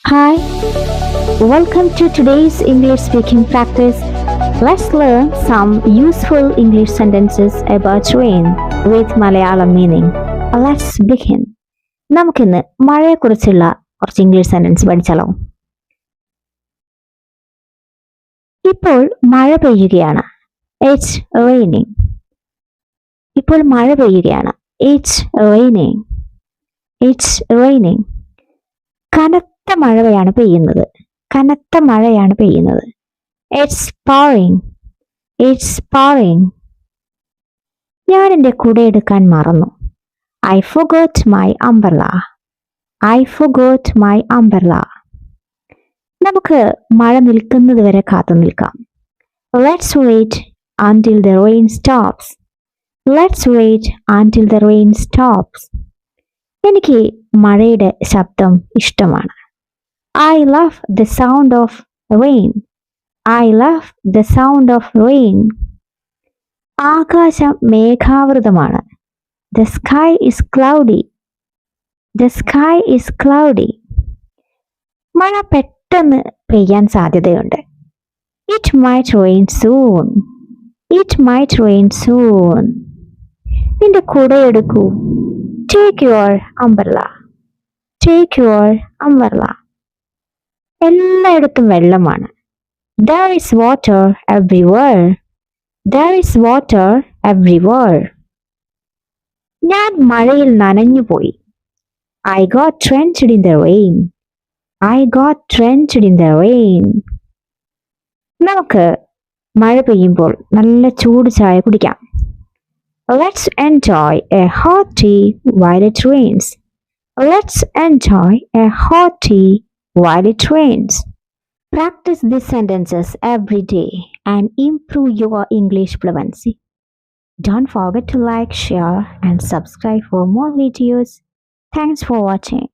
Hi, welcome to today's English speaking practice. Let's learn some useful English sentences about rain with Malayalam meaning. Let's begin. നമുക്കിന്ന് മഴയെക്കുറിച്ചുള്ള കുറച്ച് English sentence പഠിച്ചാലോ? ഇപ്പോൾ മഴ പെയ്യുകയാണ്. It's raining. ഇപ്പോൾ മഴ പെയ്യുകയാണ്. It's raining. It's raining. കനത്ത മഴയാണ് പെയ്യുന്നത്. കനത്ത മഴയാണ് പെയ്യുന്നത്. It's pouring. It's pouring. ഞാൻ എൻ്റെ കുട എടുക്കാൻ മറന്നു. I forgot my umbrella. I forgot my umbrella. നമുക്ക് മഴ നിൽക്കുന്നത് വരെ കാത്തു നിൽക്കാം. Let's wait until the rain stops. Let's wait until the rain stops. എനിക്ക് മഴയുടെ ശബ്ദം ഇഷ്ടമാണ്. I love the sound of rain. I love the sound of rain. ആകാശം മേഘാവൃതമാണ്. The sky is cloudy. The sky is cloudy. മഴ പെട്ടെന്ന് പെയ്യാൻ സാധ്യതയുണ്ട്. It might rain soon. It might rain soon. നിന്റെ കുട എടുക്കൂ. Take your umbrella. Take your umbrella. എല്ലായിടത്തും വെള്ളമാണ്. There is water everywhere. There is water everywhere. ഞാൻ മഴയിൽ നനഞ്ഞുപോയി. I got drenched in the rain. I got drenched in the rain. നമുക്ക് മഴ പെയ്യുമ്പോൾ നല്ല ചൂട് ചായ കുടിക്കാം. Let's enjoy a hot tea while it rains. Let's enjoy a hot tea while it rains. Practice these sentences every day and improve your English fluency. Don't forget to like, share, and subscribe for more videos. Thanks for watching.